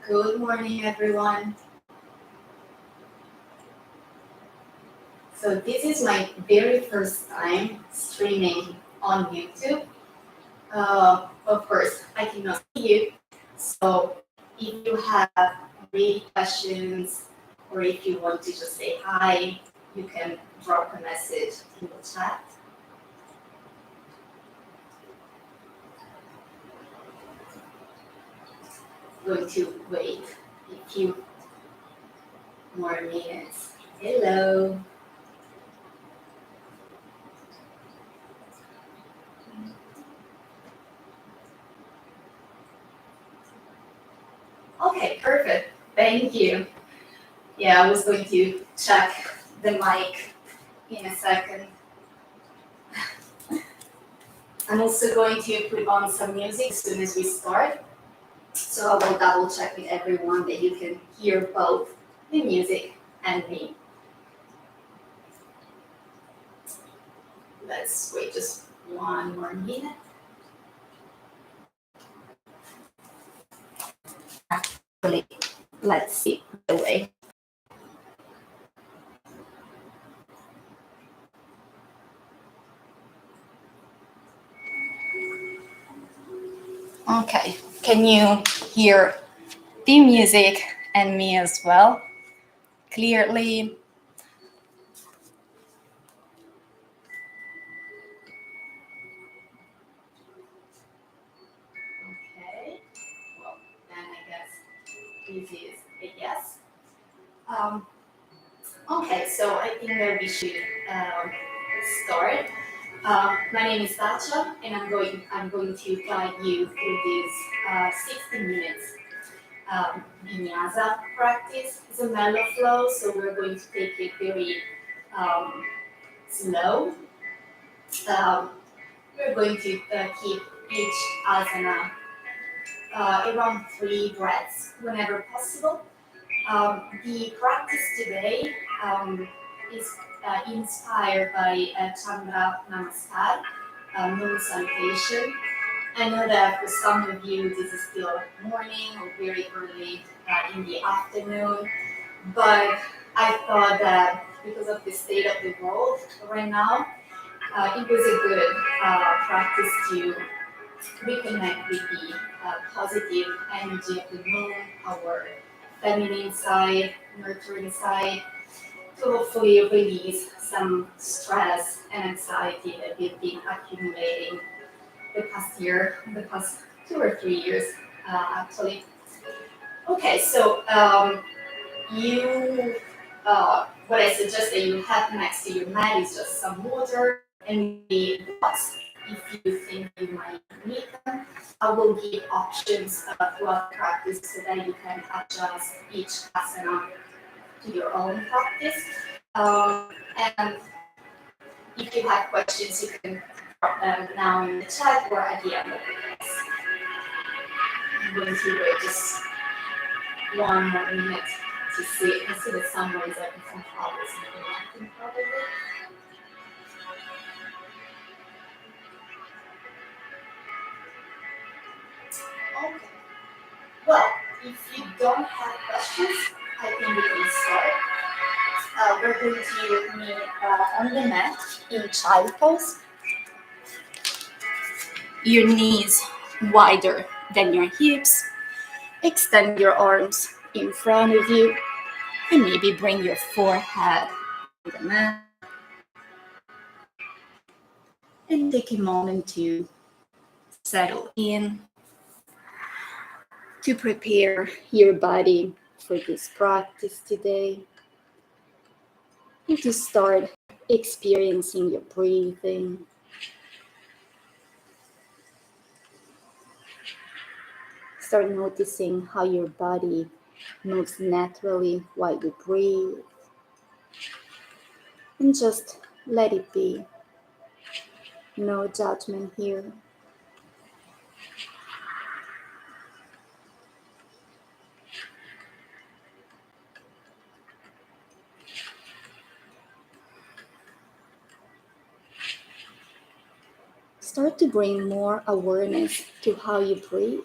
Good morning, everyone. So this is my very first time streaming on YouTube. Of course, I cannot see you. So if you have really questions or if you want to just say hi, you can drop a message in the chat. I'm going to wait a few more minutes. Hello. Okay, perfect. Thank you. Yeah, I was going to check the mic in a second. I'm also going to put on some music as soon as we start. So I will double check with everyone that you can hear both the music and me. Let's wait just one more minute. Actually, let's see the way. Okay, can you hear the music and me as well clearly? Okay, well, then I guess this is a yes. Okay, so I think that we should start. My name is Dacia, and I'm going to guide you through this 60 minutes vinyasa practice. It's a mellow flow, so we're going to take it very slow. Um, we're going to keep each asana around 3 breaths whenever possible. The practice today is inspired by Chandra Namaskar, moon salutation. I know that for some of you this is still morning or very early in the afternoon, but I thought that because of the state of the world right now, it was a good practice to reconnect with the positive energy of the moon, our feminine side, nurturing side, to hopefully release some stress and anxiety that we've been accumulating the past year, the past 2 or 3 years, actually. Okay, so what I suggest that you have next to your mat is just some water and maybe blocks if you think you might need them. I will give options throughout the practice so that you can adjust each asana to your own practice. And if you have questions, you can drop them now in the chat or at the end of the class. I'm going to wait just one more minute to see. I see that someone is having some problems connecting probably. Okay. Well, if you don't have questions, I think we can start. We're going to meet on the mat in child pose. Your knees wider than your hips. Extend your arms in front of you and maybe bring your forehead to the mat. And take a moment to settle in, to prepare your body for this practice today, and to start experiencing your breathing. Start noticing how your body moves naturally while you breathe. And just let it be. No judgment here. Start to bring more awareness to how you breathe.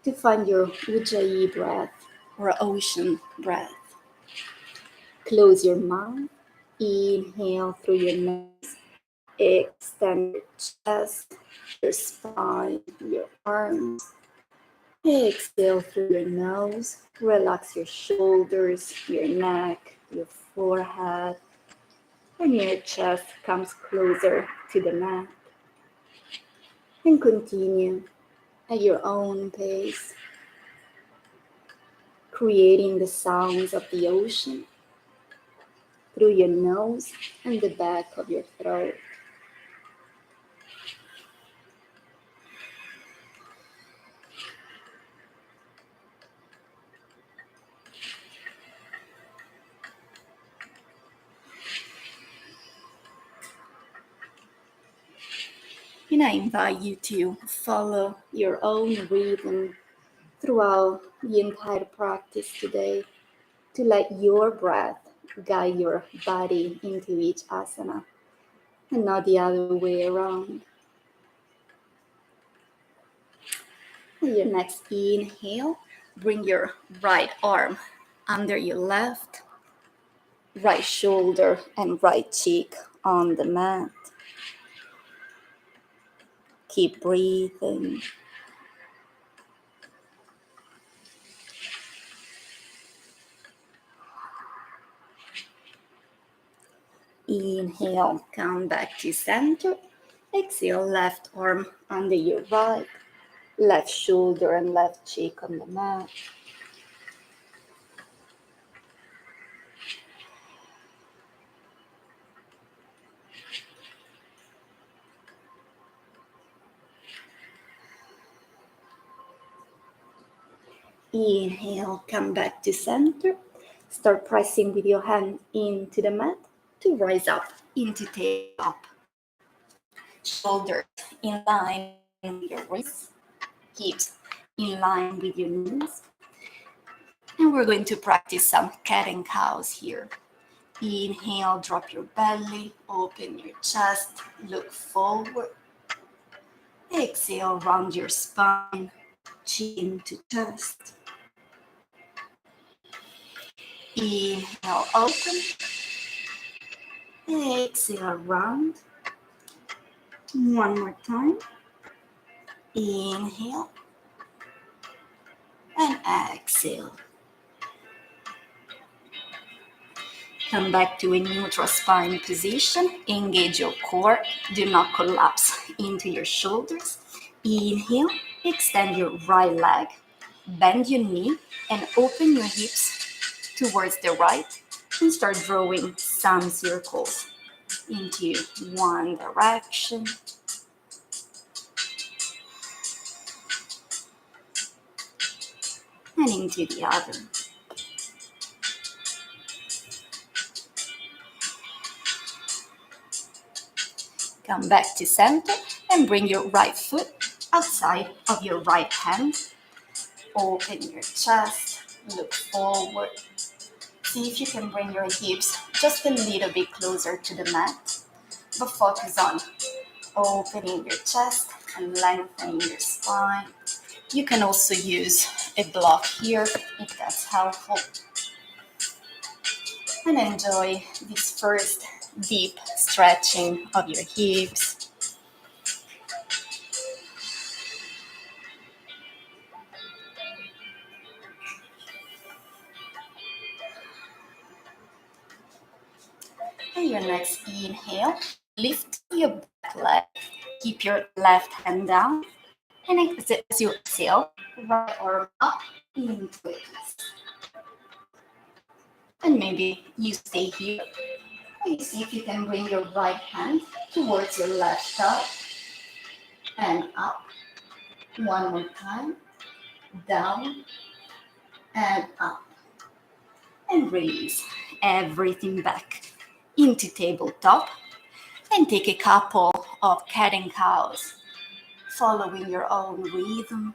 to find your Ujjayi breath or ocean breath. Close your mouth, inhale through your nose, extend your chest, your spine, your arms. Exhale through your nose, relax your shoulders, your neck, your forehead, and your chest comes closer to the mat. And continue at your own pace, creating the sounds of the ocean through your nose and the back of your throat. And I invite you to follow your own rhythm throughout the entire practice today, to let your breath guide your body into each asana and not the other way around. On your next inhale, bring your right arm under your left, right shoulder and right cheek on the mat. Keep breathing. Inhale, come back to center. Exhale, left arm under your right, left shoulder and left cheek on the mat. Inhale, come back to center. Start pressing with your hand into the mat to rise up into tabletop. Shoulders in line with your wrists, hips in line with your knees. And we're going to practice some cat and cows here. Inhale, drop your belly, open your chest, look forward. Exhale, round your spine, chin to chest. Inhale, open. Exhale, round. One more time. Inhale. And exhale. Come back to a neutral spine position. Engage your core. Do not collapse into your shoulders. Inhale. Extend your right leg. Bend your knee and open your hips towards the right and start drawing some circles into one direction and into the other. Come back to center and bring your right foot outside of your right hand. Open your chest, look forward. See if you can bring your hips just a little bit closer to the mat, but focus on opening your chest and lengthening your spine. You can also use a block here if that's helpful. And enjoy this first deep stretching of your hips. And your next inhale, lift your back leg, keep your left hand down, and as you exhale, right arm up into it. And maybe you stay here. You see if you can bring your right hand towards your left thigh and up. One more time, down and up. And release everything back into tabletop and take a couple of cat and cows, following your own rhythm.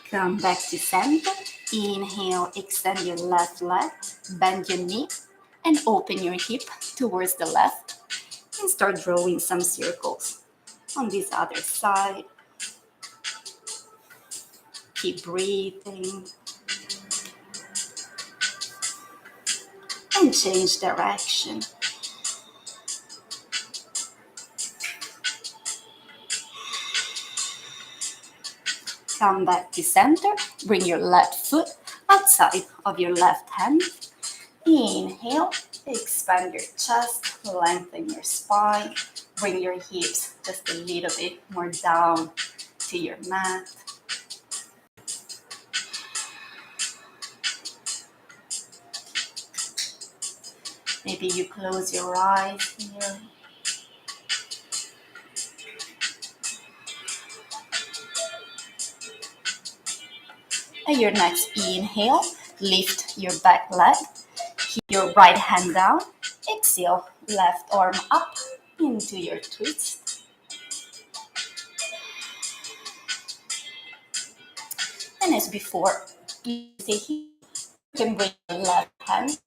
Come back to center. Inhale, extend your left leg, bend your knee, and open your hip towards the left. and start drawing some circles on this other side. Keep breathing and change direction. Come back to center. Bring your left foot outside of your left hand. Inhale, expand your chest, lengthen your spine. Bring your hips just a little bit more down to your mat. Maybe you close your eyes here. And your next inhale, lift your back leg. Keep your right hand down. Exhale, left arm up into your twist. And as before, you stay here. You can bring your left hand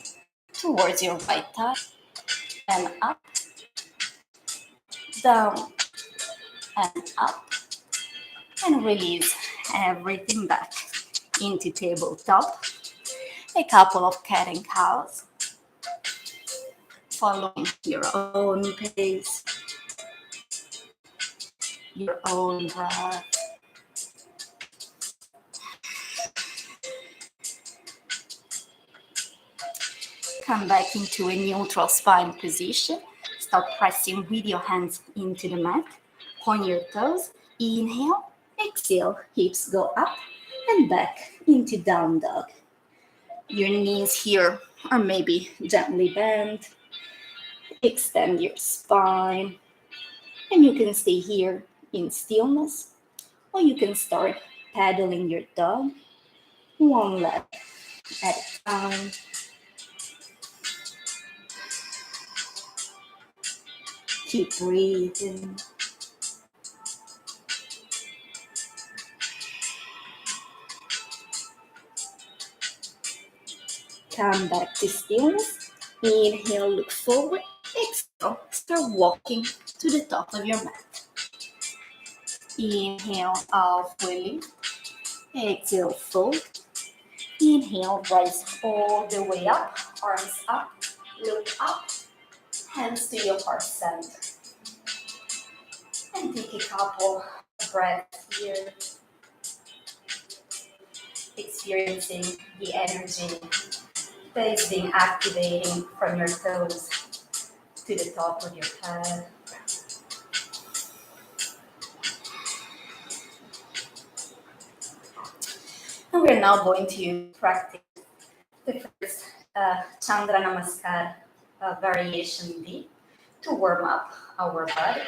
towards your right thigh and up, down, and up, and release everything back into tabletop. A couple of cat and cows, following your own pace, your own breath. Come back into a neutral spine position. Start pressing with your hands into the mat. Point your toes. Inhale, exhale, hips go up and back into down dog. Your knees here are maybe gently bent. Extend your spine. And you can stay here in stillness, or you can start paddling your dog one leg at a time. Keep breathing. Come back to stillness. Inhale, look forward. Exhale, start walking to the top of your mat. Inhale, halfway lift. Exhale, fold. Inhale, rise all the way up. Arms up, look up. Hands to your heart center. And take a couple of breaths here. Experiencing the energy that is being activating from your toes to the top of your head. And we're now going to practice the first Chandra Namaskar variation D to warm up our body.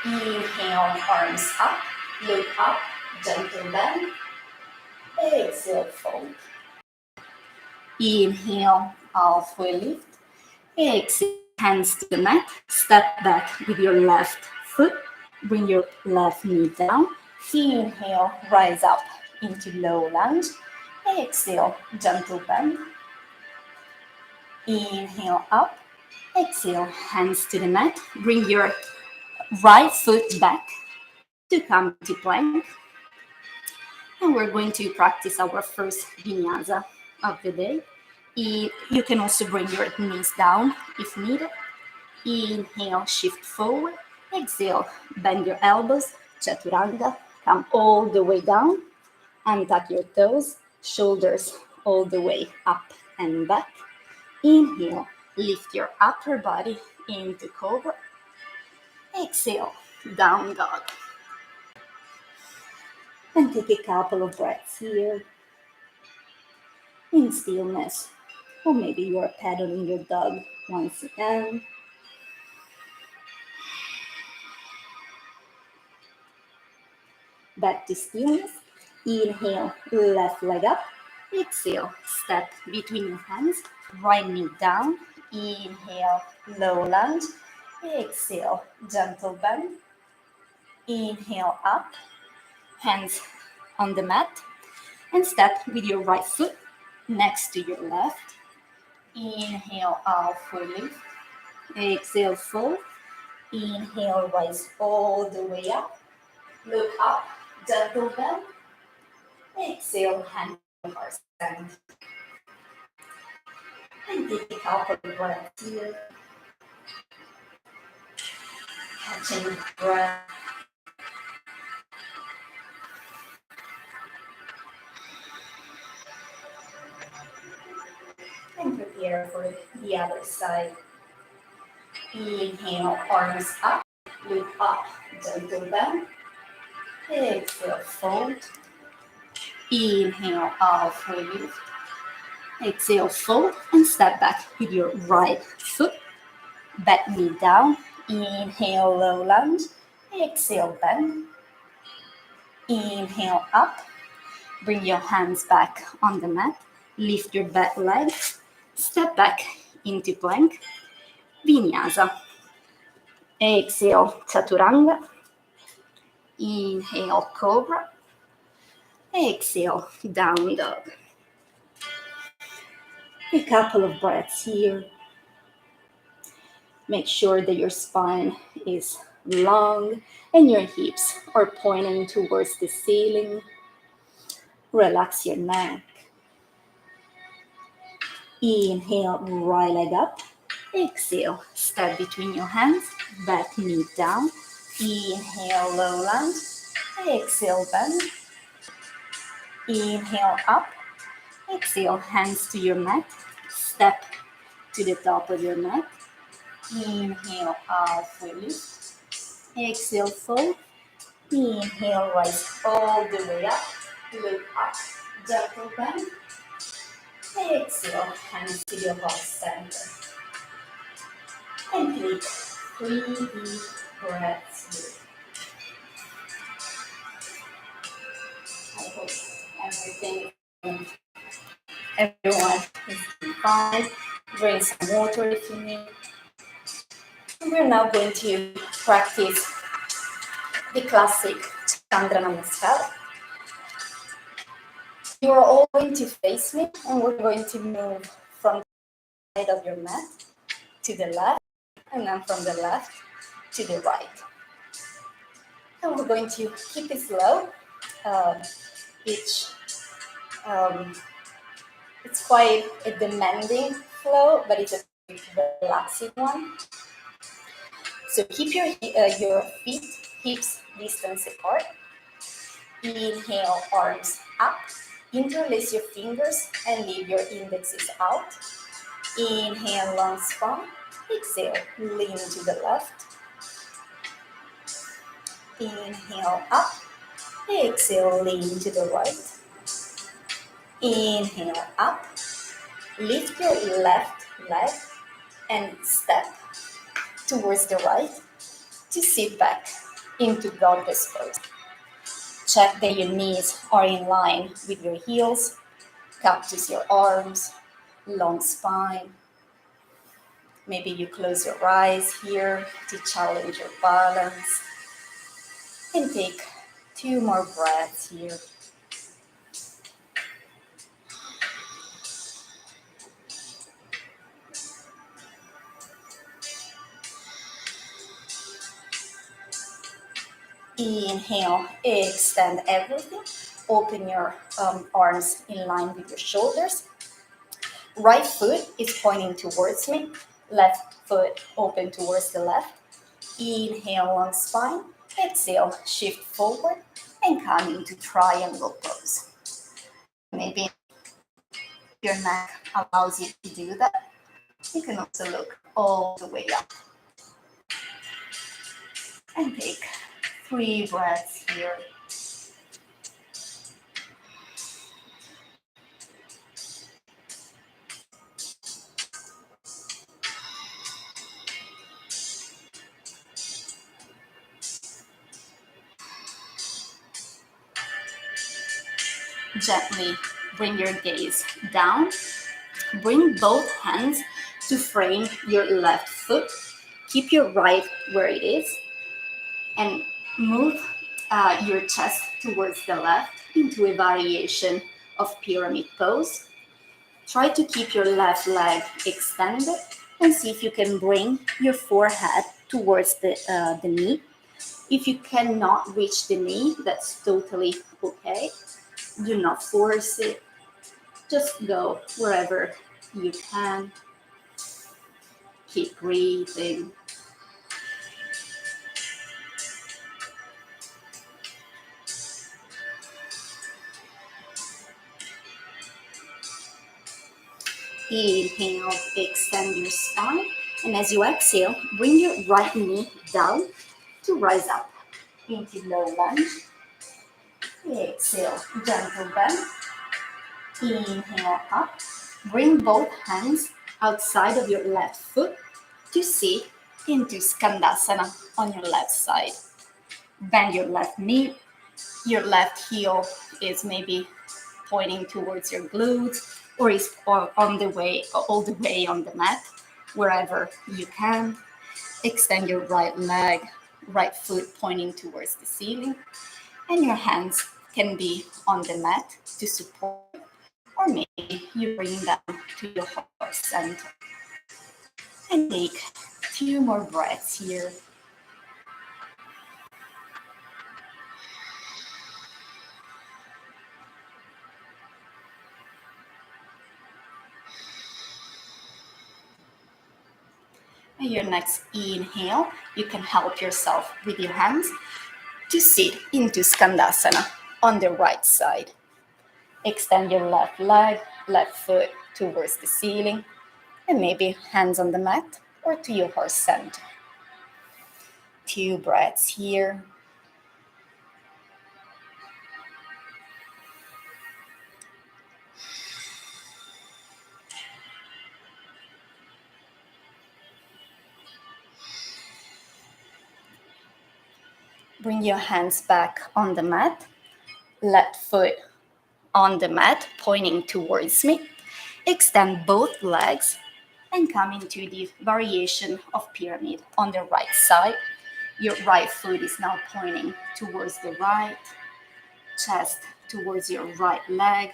Inhale, arms up, look up, gentle bend. Exhale, fold. Inhale, halfway lift. Exhale, hands to the mat. Step back with your left foot. Bring your left knee down. Inhale, rise up into low lunge. Exhale, gentle bend. Inhale, up. Exhale, hands to the mat. Bring your right foot back to come to plank. And we're going to practice our first vinyasa of the day. You can also bring your knees down if needed. Inhale, shift forward. Exhale, bend your elbows, chaturanga. Come all the way down. Untuck your toes, shoulders all the way up and back. Inhale, lift your upper body into cobra. Exhale, down dog. And take a couple of breaths here in stillness. Or maybe you are paddling your dog once again. Back to stillness. Inhale, left leg up. Exhale, step between your hands. Right knee down. Inhale, low lunge. Exhale, gentle bend. Inhale, up. Hands on the mat. And step with your right foot next to your left. Inhale, halfway lift. Exhale, fold. Inhale, rise all the way up. Look up, gentle bend. Exhale, hand to heart stand. And take a couple of breaths here. Catching the breath. And prepare for the other side. Inhale, arms up. Look up, gentle bend. Exhale, fold. Inhale, halfway lift. Exhale, fold and step back with your right foot. Back knee down. Inhale, low lunge. Exhale, bend. Inhale, up. Bring your hands back on the mat. Lift your back leg. Step back into plank. Vinyasa. Exhale, chaturanga. Inhale, cobra. Exhale, down dog. A couple of breaths here. Make sure that your spine is long and your hips are pointing towards the ceiling. Relax your neck. Inhale, right leg up. Exhale, step between your hands, back knee down. Inhale, low lunge. Exhale, bend. Inhale, up. Exhale, hands to your mat. Step to the top of your mat. Inhale, halfway lift. Exhale, fold. Inhale, rise all the way up. Look up, gentle bend. Exhale, hands to your heart center. And take 3 deep breaths here. I hope everyone is doing fine. Drink some water if you need. We're now going to practice the classic Chandra Namaskar. You are all going to face me, and we're going to move from the side of your mat to the left, and then from the left to the right. And we're going to keep it slow. It's quite a demanding flow, but it's a relaxing one. So keep your feet, hips distance apart. Inhale, arms up. Interlace your fingers and leave your indexes out. Inhale, long spine. Exhale, lean to the left. Inhale, up. Exhale, lean to the right. Inhale, up. Lift your left leg and step towards the right to sit back into goddess pose. Check that your knees are in line with your heels. Cactus your arms, long spine. Maybe you close your eyes here to challenge your balance. And take 2 more breaths here. Inhale, extend everything. Open your arms in line with your shoulders. Right foot is pointing towards me. Left foot open towards the left. Inhale, long spine. Exhale, shift forward and come into triangle pose. Maybe your neck allows you to do that. You can also look all the way up. And take 3 breaths here. Gently bring your gaze down. Bring both hands to frame your left foot. Keep your right where it is. And move your chest towards the left into a variation of pyramid pose. Try to keep your left leg extended And see if you can bring your forehead towards the knee. If you cannot reach the knee, that's totally okay. Do not force it. Just go wherever you can. Keep breathing. Inhale, extend your spine. And as you exhale, bring your right knee down to rise up into low lunge. Exhale, gentle bend. Inhale up. Bring both hands outside of your left foot to sit into Skandasana on your left side. Bend your left knee. Your left heel is maybe pointing towards your glutes or is on the way, all the way on the mat, wherever you can. Extend your right leg, right foot pointing towards the ceiling, and your hands can be on the mat to support, or maybe you bring them to your heart center. And take 2 more breaths here. And your next inhale, you can help yourself with your hands to sit into Skandasana on the right side. Extend your left leg, left foot towards the ceiling, and maybe hands on the mat or to your heart center. 2 breaths here. Bring your hands back on the mat, left foot on the mat, pointing towards me. Extend both legs and come into the variation of pyramid on the right side. Your right foot is now pointing towards the right, chest towards your right leg,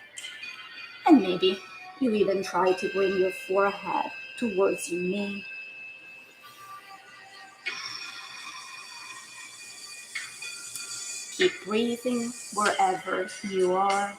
and maybe you even try to bring your forehead towards your knee. Keep breathing wherever you are.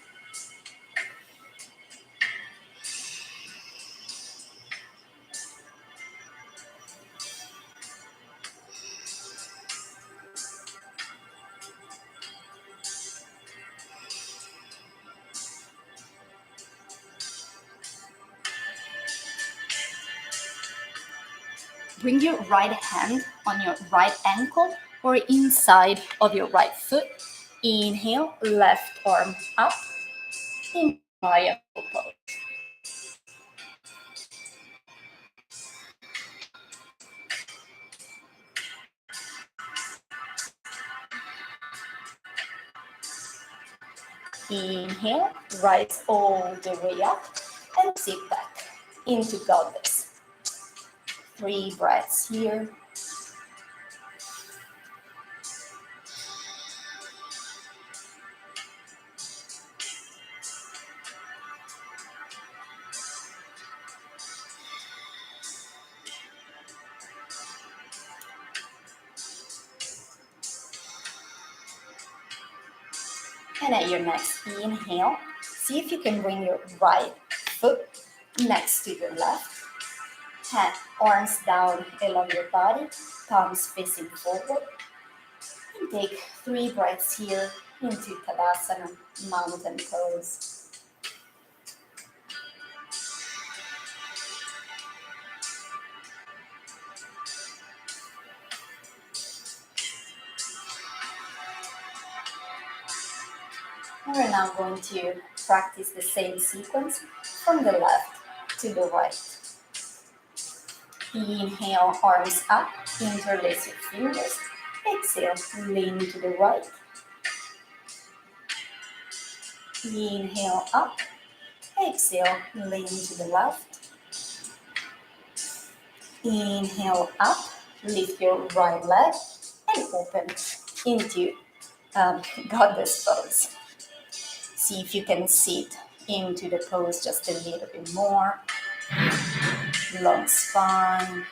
Bring your right hand on your right ankle or inside of your right foot. Inhale, left arm up in triangle pose. Inhale, rise all the way up and sit back into goddess. 3 breaths here. And at your next inhale, see if you can bring your right foot next to your left. Arms down along your body, palms facing forward. And take 3 breaths here into Tadasana, mountain pose. We're now going to practice the same sequence from the left to the right. Inhale, arms up, interlace your fingers. Exhale, lean to the right. Inhale up, exhale, lean to the left. Inhale up, lift your right leg and open into goddess pose. See if you can sit into the pose just a little bit more. long spine.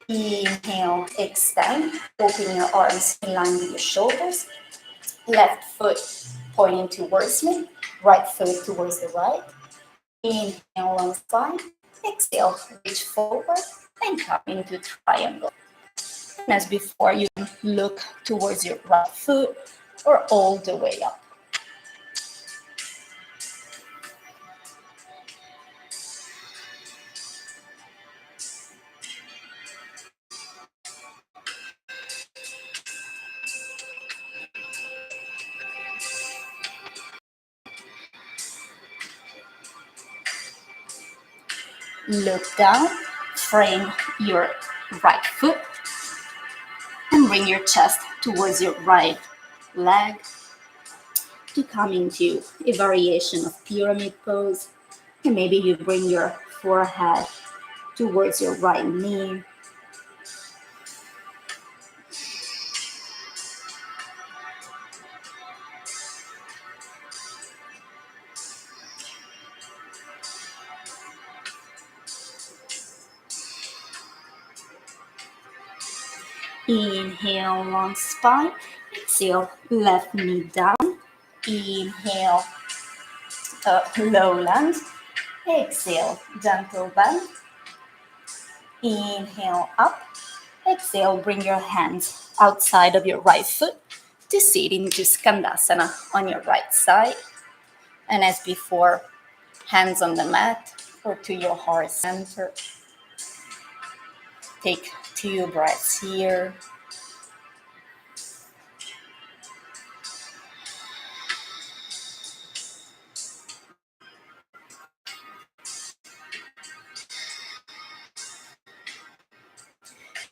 Inhale, extend, open your arms in line with your shoulders. Left foot pointing towards me, right foot towards the right. Inhale, long spine. Exhale, reach forward and come into triangle. And as before, you can look towards your right foot or all the way up. Look down, frame your right foot, and bring your chest towards your right leg to come into a variation of pyramid pose. And maybe you bring your forehead towards your right knee. Inhale, long spine. Exhale, left knee down. Inhale, lowland. Exhale, gentle bend. Inhale, up. Exhale, bring your hands outside of your right foot to sit into Skandasana on your right side. And as before, hands on the mat or to your heart center. Take 2 breaths here.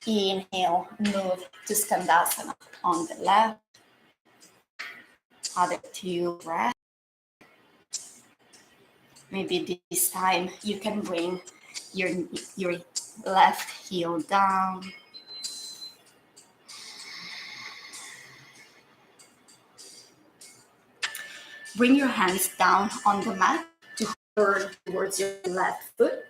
Inhale, move to Skandasana on the left. Other 2 breaths. Maybe this time you can bring your left heel down. Bring your hands down on the mat to turn towards your left foot.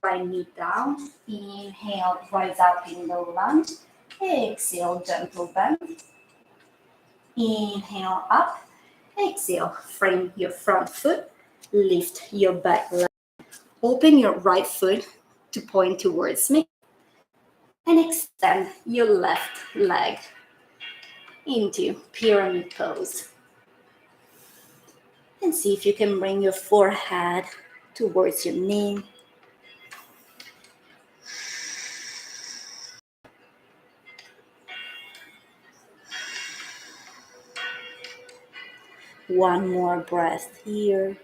Right knee down. Inhale, rise up in low lunge. Exhale, gentle bend. Inhale, up. Exhale, frame your front foot. Lift your back leg. Open your right foot to point towards me. And extend your left leg into pyramid pose. And see if you can bring your forehead towards your knee. One more breath here.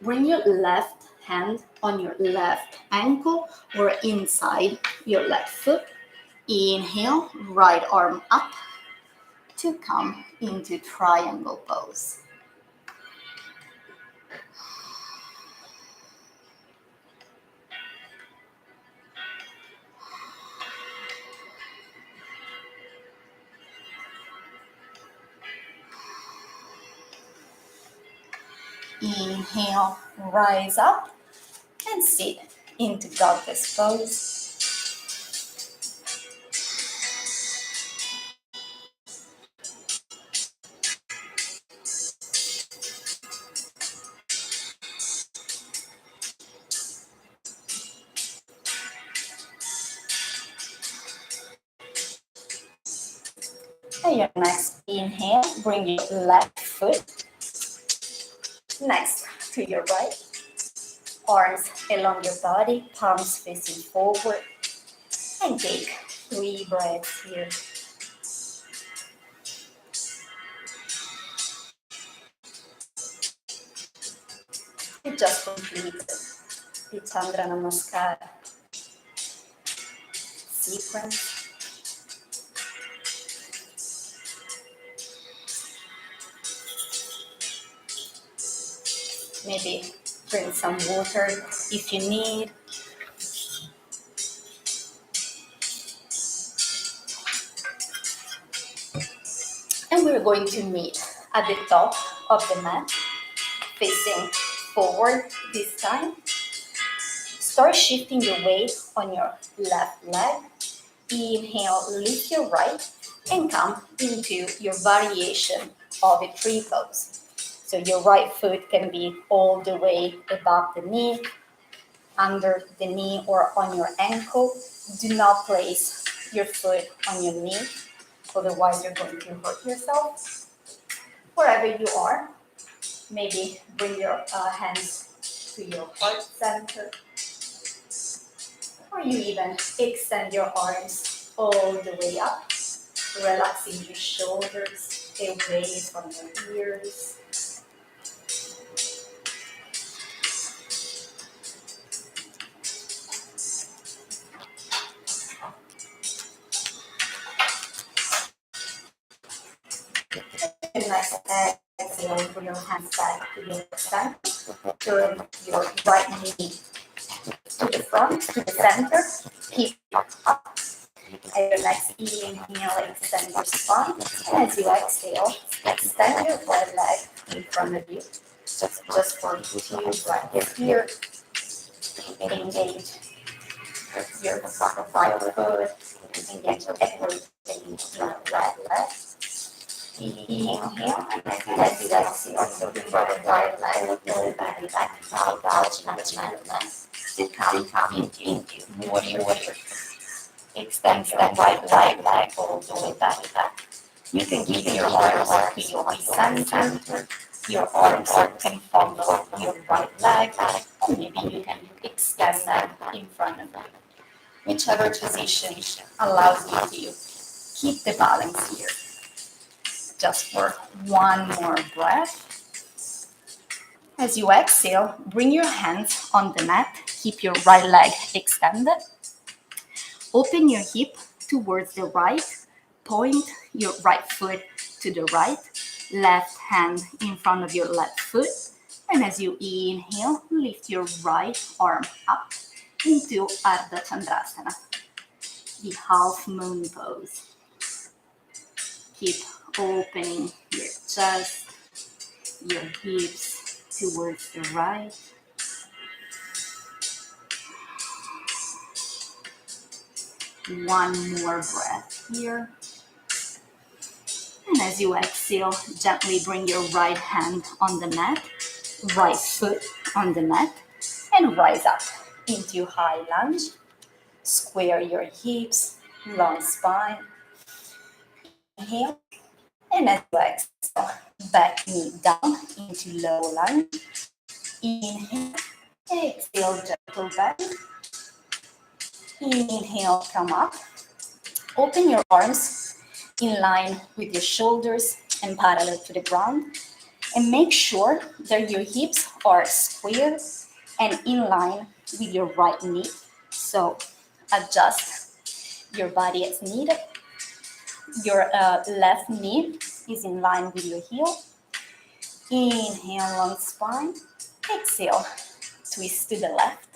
Bring your left hand on your left ankle or inside your left foot. Inhale, right arm up to come into triangle pose. Inhale, rise up and sit into goddess pose. And your next inhale, bring your left foot next to your right. Arms along your body, palms facing forward. And take 3 breaths here. You just completed the Chandra Namaskar sequence. Maybe drink some water if you need. And we're going to meet at the top of the mat, facing forward this time. Start shifting your weight on your left leg. Inhale, lift your right, and come into your variation of a tree pose. So your right foot can be all the way above the knee, under the knee, or on your ankle. Do not place your foot on your knee, otherwise you're going to hurt yourself. Wherever you are, maybe bring your hands to your heart center, or you even extend your arms all the way up, relaxing your shoulders away from your ears. And nice exhale, bring your hands back to your center. Turn your right knee to the front, to the center. Keep it up. And your next inhale, extend your spine. And as you exhale, extend your right leg in front of you. Just for 2 breaths here. Engage your right foot. Engage everything in your right leg. Inhale, and as you exhale, so the right leg, lower back, to come into warrior. Extend your right leg all the way back. You can keep your arms to your center. Your arms can follow your right leg, or maybe you can extend them in front of you. Whichever position allows you to keep the balance here. Just for one more breath. As you exhale, bring your hands on the mat. Keep your right leg extended. Open your hip towards the right. Point your right foot to the right. Left hand in front of your left foot. And as you inhale, lift your right arm up into Ardha Chandrasana, the half moon pose. Keep opening your chest, your hips towards the right. One more breath here. And as you exhale, gently bring your right hand on the mat, right foot on the mat, and rise up into high lunge. Square your hips, long spine. Inhale, and as you exhale, back knee down into low lunge. Inhale, exhale, gentle bend. Inhale, come up. Open your arms in line with your shoulders and parallel to the ground. And make sure that your hips are squared and in line with your right knee. So adjust your body as needed. Your left knee is in line with your heel. Inhale, long spine. Exhale, twist to the left.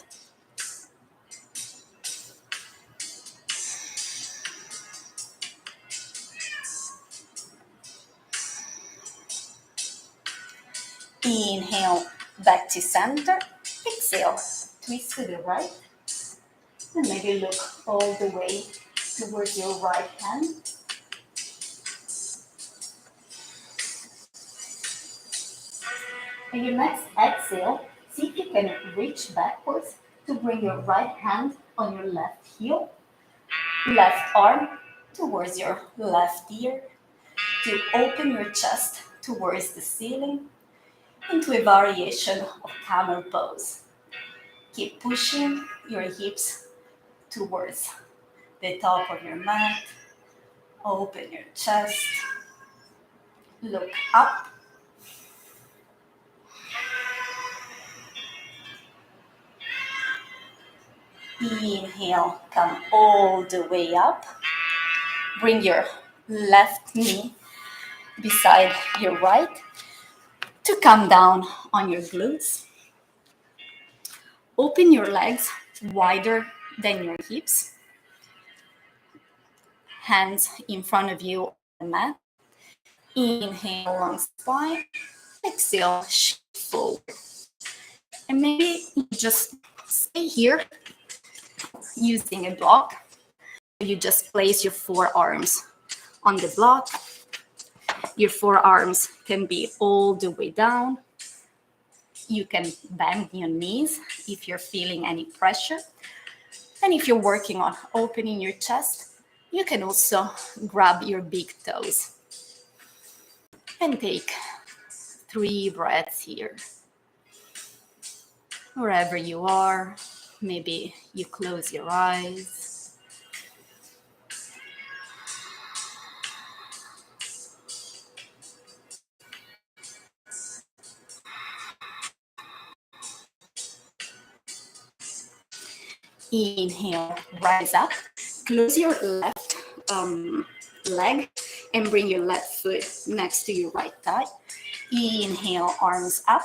Inhale, back to center. Exhale, twist to the right. And maybe look all the way towards your right hand. And your next exhale, see if you can reach backwards to bring your right hand on your left heel, left arm towards your left ear, to open your chest towards the ceiling, into a variation of camel pose. Keep pushing your hips towards the top of your mat. Open your chest. Look up. Inhale, come all the way up. Bring your left knee beside your right. To come down on your glutes, open your legs wider than your hips, hands in front of you on the mat. Inhale, long spine. Exhale, shift forward. And maybe you just stay here using a block. You just place your forearms on the block. Your forearms can be all the way down. You can bend your knees if you're feeling any pressure. And if you're working on opening your chest, you can also grab your big toes. And take 3 breaths here. Wherever you are, maybe you close your eyes. Inhale, rise up. Close your left leg and bring your left foot next to your right thigh. Inhale, arms up.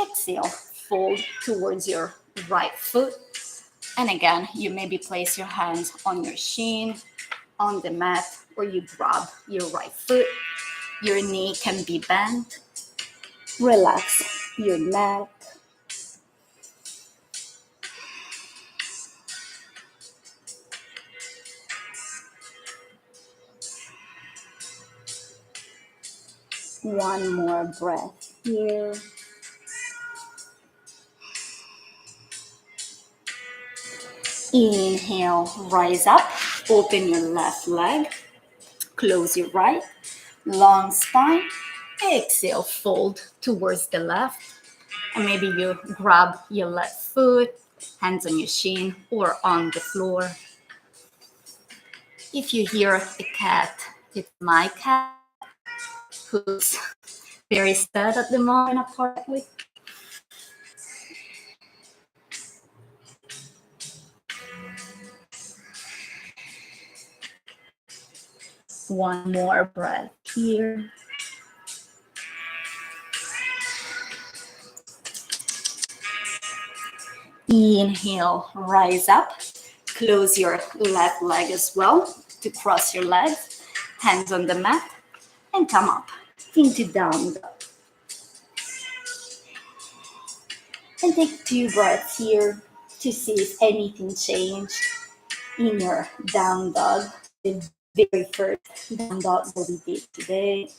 Exhale, fold towards your right foot. And again, you maybe place your hands on your shin, on the mat, or you grab your right foot. Your knee can be bent. Relax your neck. One more breath here. Inhale, rise up. Open your left leg. Close your right. Long spine. Exhale, fold towards the left. And maybe you grab your left foot, hands on your shin or on the floor. If you hear a cat, it's my cat who's very sad at the moment, apparently. One more breath here. Inhale, rise up. Close your left leg as well to cross your legs. Hands on the mat and come up into down dog. And take 2 breaths here to see if anything changed in your down dog. The very first down dog that we did today.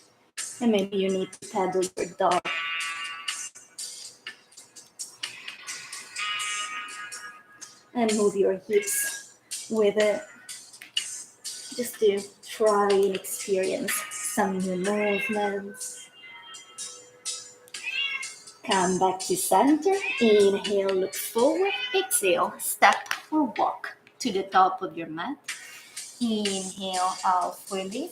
And maybe you need to pedal your dog. And move your hips with it. Just to try and experience some new movements. Come back to center. Inhale, look forward. Exhale, step or walk to the top of your mat. Inhale, out fully.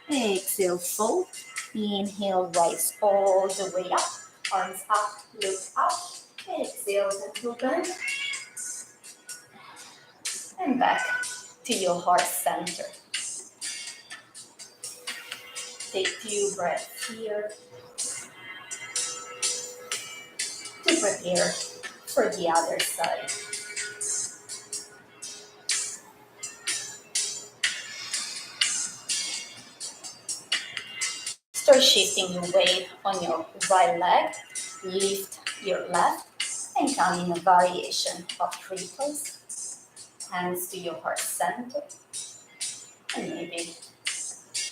Exhale, fold. Inhale, rise all the way up. Arms up, look up. Exhale, gentle bend. And back to your heart center. Take 2 breaths here to prepare for the other side. Start shifting your weight on your right leg. Lift your left and come in a variation of triples. Hands to your heart center. And maybe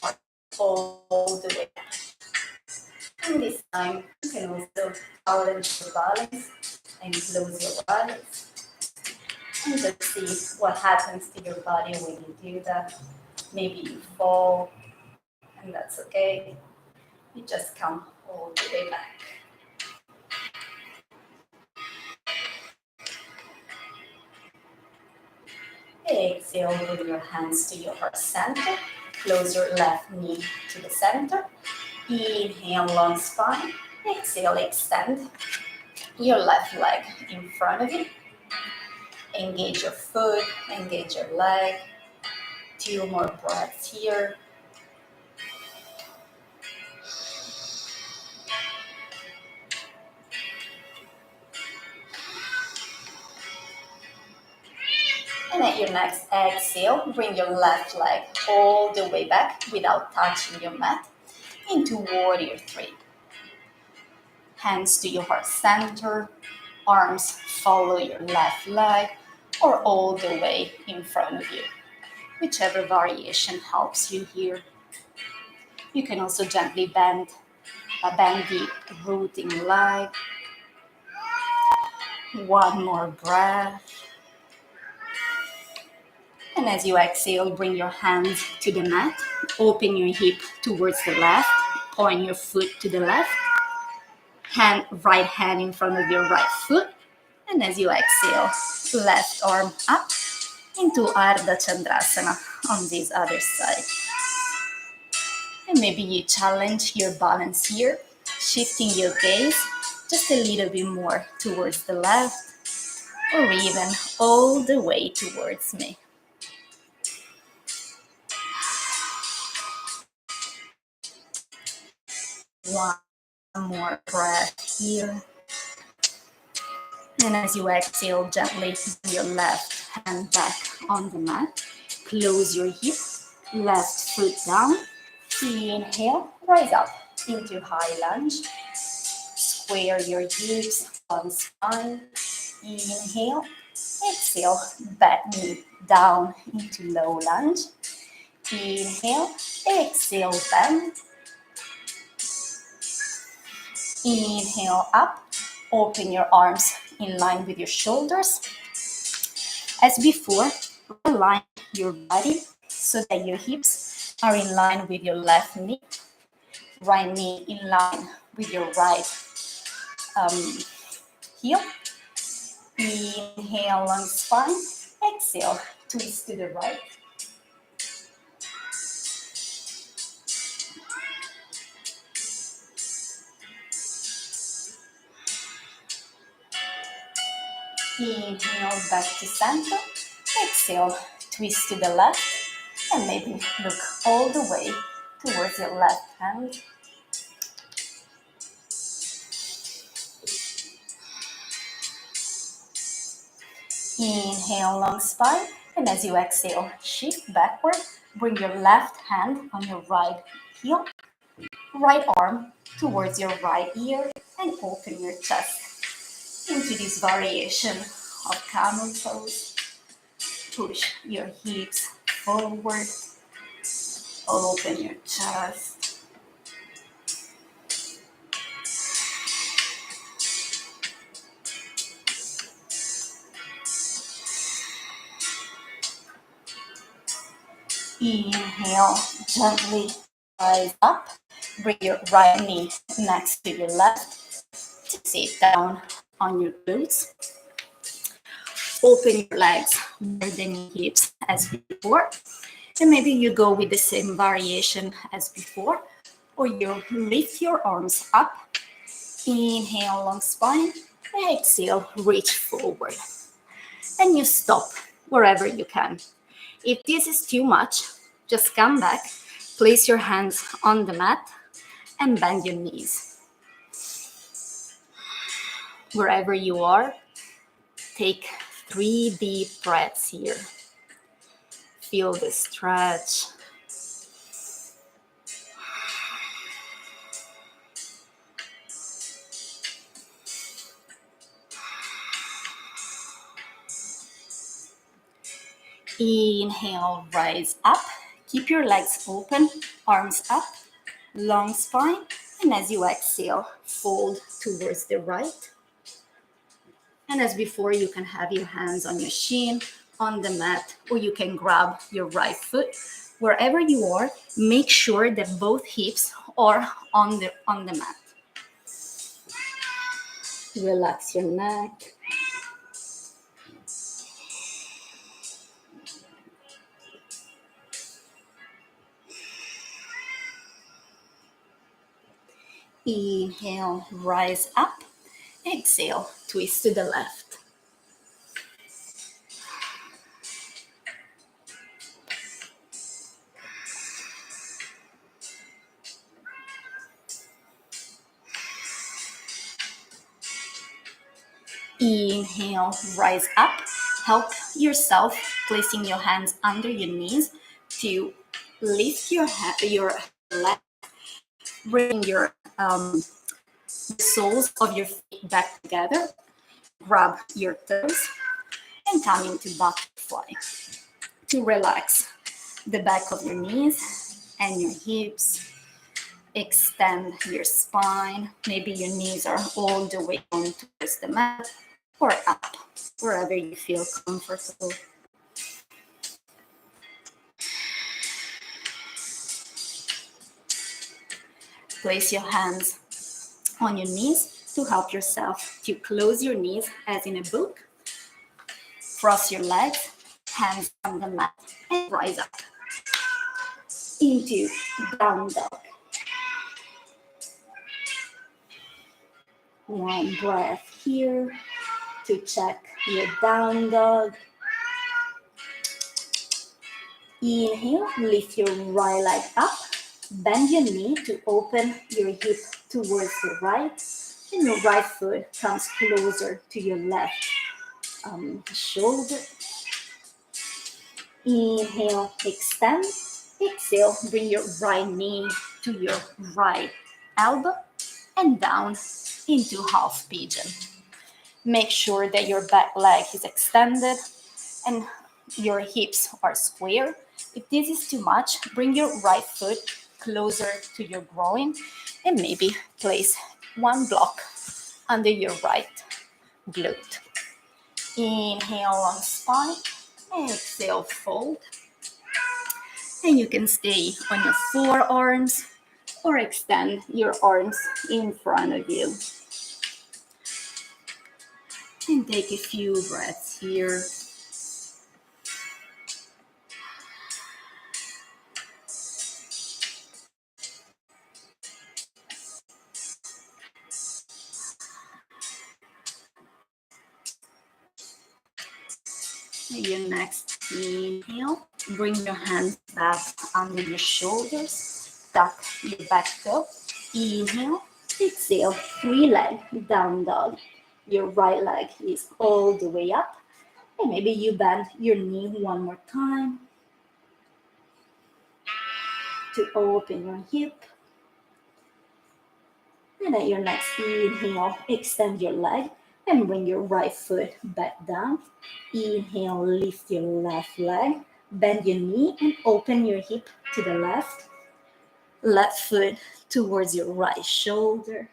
heart all the way down. And this time you can also balance your balance and close your eyes. And just see what happens to your body when you do that. Maybe you fall, and that's okay. You just come all the way back. Exhale, bring your hands to your heart center. Close your left knee to the center. Inhale, long spine. Exhale, extend your left leg in front of you. Engage your foot, engage your leg. 2 more breaths here. at your next exhale, bring your left leg all the way back without touching your mat into warrior three. Hands to your heart center, arms follow your left leg or all the way in front of you. Whichever variation helps you here. You can also gently bend the rooting leg. One more breath. And as you exhale, bring your hands to the mat. Open your hip towards the left. Point your foot to the left. Right hand in front of your right foot. And as you exhale, left arm up into Ardha Chandrasana on this other side. And maybe you challenge your balance here, shifting your gaze just a little bit more towards the left or even all the way towards me. One more breath here. And as you exhale, gently bring your left hand back on the mat. Close your hip, left foot down. Inhale, rise up into high lunge. Square your hips on spine. Inhale, exhale, back knee down into low lunge. Inhale, exhale, bend. Inhale up, open your arms in line with your shoulders. As before, align your body so that your hips are in line with your left knee. Right knee in line with your right heel. Inhale, long spine. Exhale, twist to the right. Inhale, back to center. Exhale, twist to the left. And maybe look all the way towards your left hand. Inhale, long spine. And as you exhale, shift backward. Bring your left hand on your right heel. Right arm towards your right ear. And open your chest into this variation of camel pose. Push your hips forward. Open your chest. Inhale, gently rise up. Bring your right knee next to your left. Sit down on your glutes. Open your legs more than your hips as before. And maybe you go with the same variation as before, or you lift your arms up. Inhale, long spine. Exhale, reach forward. And you stop wherever you can. If this is too much, just come back, place your hands on the mat, and bend your knees. Wherever you are, take 3 deep breaths here. Feel the stretch. Inhale, rise up. Keep your legs open, arms up, long spine. And as you exhale, fold towards the right. And as before, you can have your hands on your shin, on the mat, or you can grab your right foot. Wherever you are, make sure that both hips are on the mat. Relax your neck. Inhale, rise up. Exhale, twist to the left. Inhale, rise up. Help yourself placing your hands under your knees to lift your leg, bring your the soles of your feet back together, grab your toes, and come into butterfly. To relax the back of your knees and your hips, extend your spine. Maybe your knees are all the way on towards the mat or up, wherever you feel comfortable. Place your hands on your knees to help yourself to close your knees as in a book. Cross your legs, hands on the mat, and rise up into down dog. One breath here to check your down dog. Inhale, lift your right leg up. Bend your knee to open your hip towards the right, and your right foot comes closer to your left shoulder. Inhale, extend. Exhale, bring your right knee to your right elbow and down into half pigeon. Make sure that your back leg is extended and your hips are square. If this is too much, bring your right foot closer to your groin and maybe place one block under your right glute. Inhale, long spine. Exhale, fold. And you can stay on your forearms or extend your arms in front of you. And take a few breaths here. Your next inhale, bring your hands back under your shoulders, tuck your back toe. Inhale, exhale, free leg, down dog. Your right leg is all the way up. And maybe you bend your knee one more time to open your hip. And at your next inhale, extend your leg and bring your right foot back down. Inhale, lift your left leg, bend your knee and open your hip to the left. Left foot towards your right shoulder.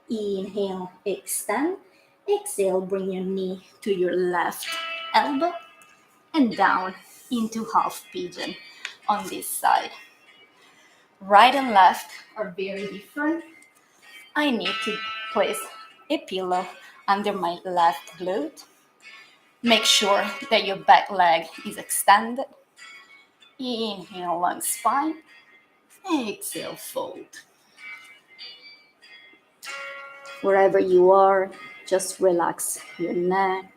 Inhale, extend. Exhale, bring your knee to your left elbow and down into half pigeon on this side. Right and left are very different. I need to place a pillow under my left glute. Make sure that your back leg is extended. Inhale, long spine. Exhale, fold. Wherever you are, just relax your neck.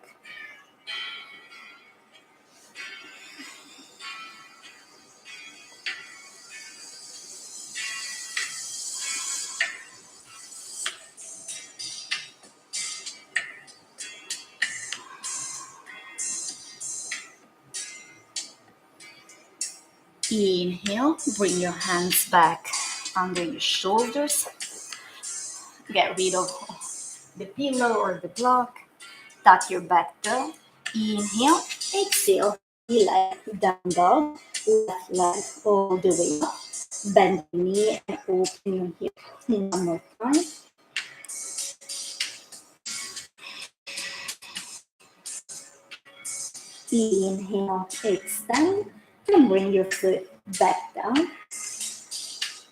Inhale, bring your hands back under your shoulders. Get rid of the pillow or the block. Tuck your back toe. Inhale, exhale, leg down dog. Left leg all the way up. Bend the knee and open your hip one more time. Inhale, extend, and bring your foot back down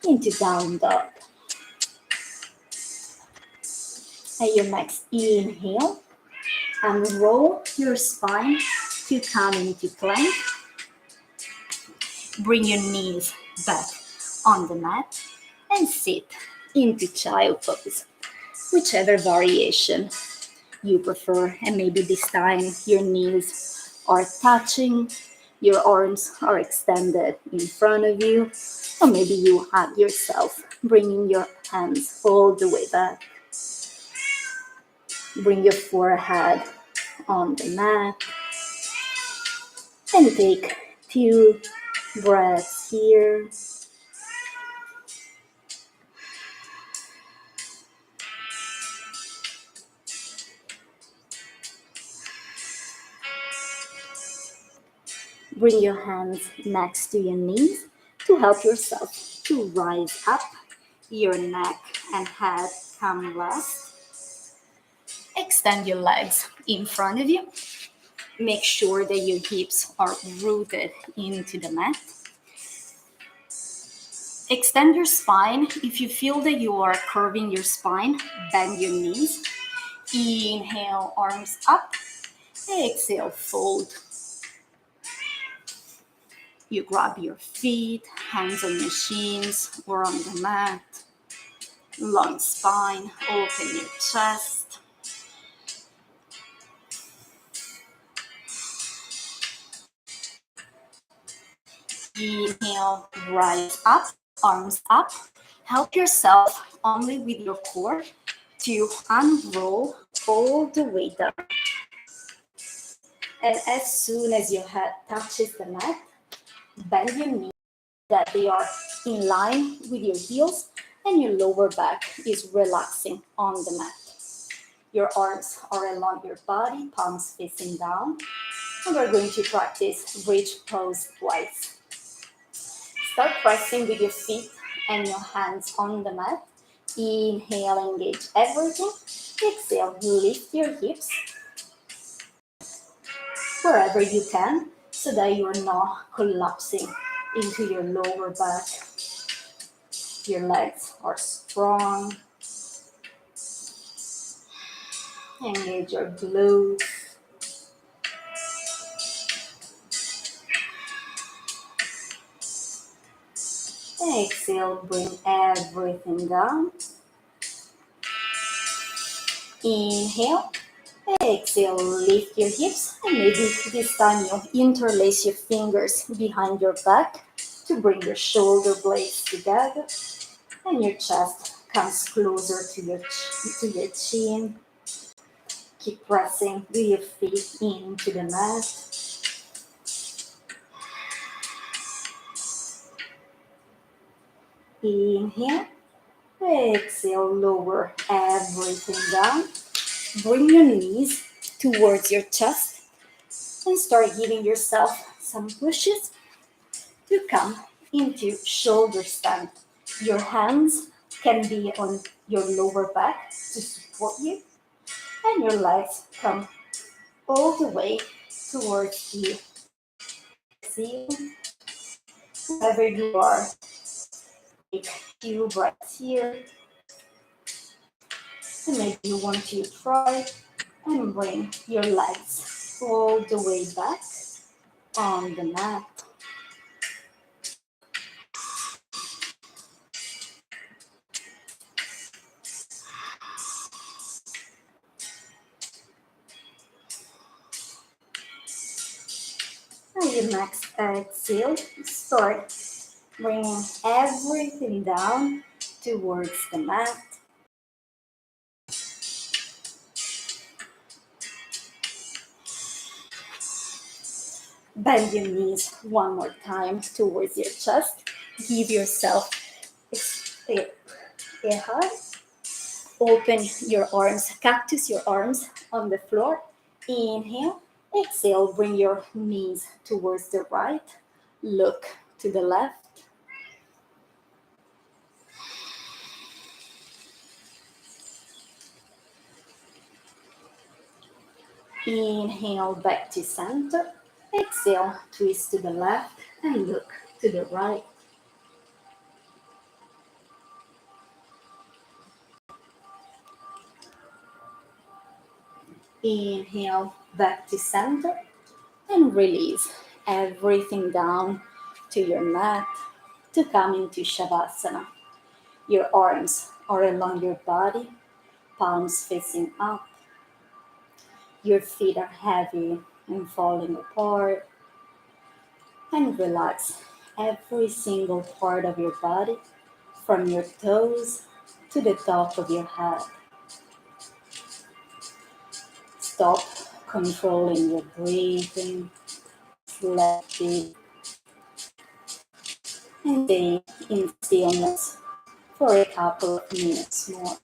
into down dog. At your next inhale, unroll your spine to come into plank. Bring your knees back on the mat and sit into child pose, whichever variation you prefer. And maybe this time your knees are touching, your arms are extended in front of you, or maybe you hug yourself, bringing your hands all the way back. Bring your forehead on the mat and take 2 breaths here. Bring your hands next to your knees to help yourself to rise up. Your neck and head come last. Extend your legs in front of you. Make sure that your hips are rooted into the mat. Extend your spine. If you feel that you are curving your spine, bend your knees. Inhale, arms up. Exhale, fold. You grab your feet, hands on your shins or on the mat. Long spine, open your chest. Inhale, rise up, arms up. Help yourself only with your core to unroll all the way down. And as soon as your head touches the mat, bend your knees that they are in line with your heels and your lower back is relaxing on the mat. Your arms are along your body, palms facing down. And we're going to practice bridge pose twice. Start pressing with your feet and your hands on the mat. Inhale, engage everything. Exhale, lift your hips wherever you can so that you are not collapsing into your lower back. Your legs are strong. Engage your glutes. Exhale, bring everything down. Inhale. Exhale, lift your hips, and maybe this time you interlace your fingers behind your back to bring your shoulder blades together, and your chest comes closer to your chin. Keep pressing with your feet into the mat. Inhale, exhale, lower everything down. Bring your knees towards your chest and start giving yourself some pushes to come into shoulder stand. Your hands can be on your lower back to support you, and your legs come all the way towards the ceiling. Wherever you are, take 2 breaths here. And maybe you want to try and bring your legs all the way back on the mat. And your next exhale, start bringing everything down towards the mat. Bend your knees one more time towards your chest. Give yourself a hug. Open your arms, cactus your arms on the floor. Inhale, exhale, bring your knees towards the right. Look to the left. Inhale, back to center. Exhale, twist to the left and look to the right. Inhale, back to center and release everything down to your mat to come into Shavasana. Your arms are along your body, palms facing up. Your feet are heavy and falling apart. And relax every single part of your body from your toes to the top of your head. stop controlling your breathing, let it, and stay in stillness for a couple of minutes more.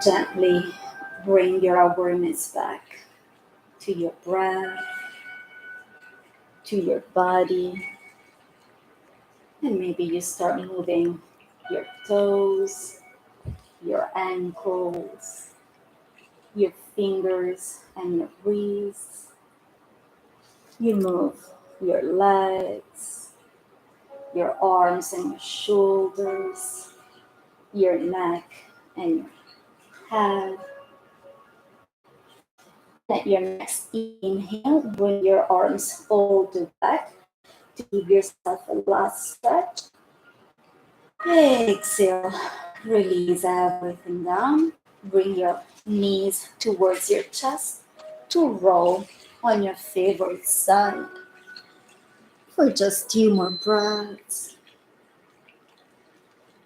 Gently bring your awareness back to your breath, to your body, and maybe you start moving your toes, your ankles, your fingers, and your wrists. You move your legs, your arms and your shoulders, your neck and your head. At your next inhale, bring your arms all the way back to give yourself a last stretch. Exhale, release everything down. Bring your knees towards your chest to roll on your favorite side for just 2 more breaths.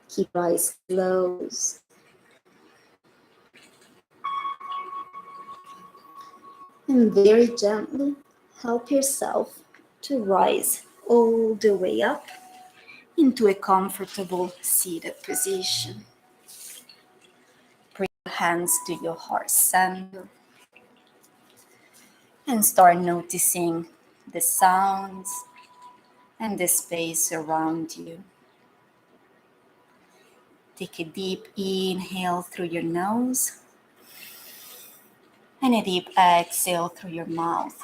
Keep eyes closed. And very gently help yourself to rise all the way up into a comfortable seated position. Bring your hands to your heart center and start noticing the sounds and the space around you. Take a deep inhale through your nose and a deep exhale through your mouth.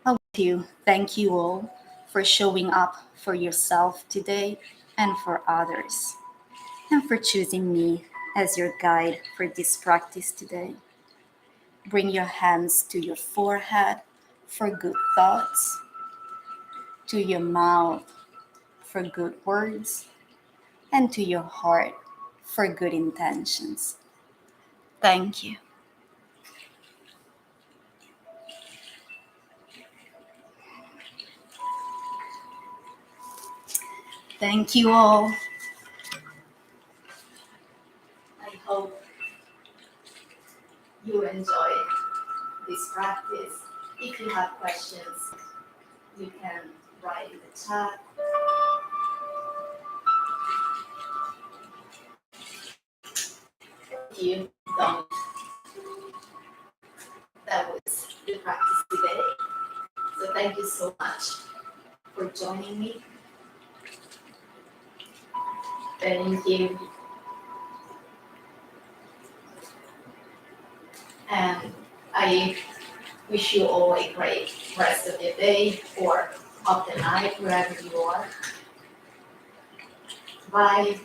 I want to thank you all for showing up for yourself today and for others, and for choosing me as your guide for this practice today. Bring your hands to your forehead for good thoughts, to your mouth for good words, and to your heart for good intentions. Thank you. Thank you all. I hope you enjoyed this practice. If you have questions, you can write in the chat. If you don't, that was the practice today. So thank you so much for joining me. Thank you. And I wish you all a great rest of your day or of the night, wherever you are. Bye.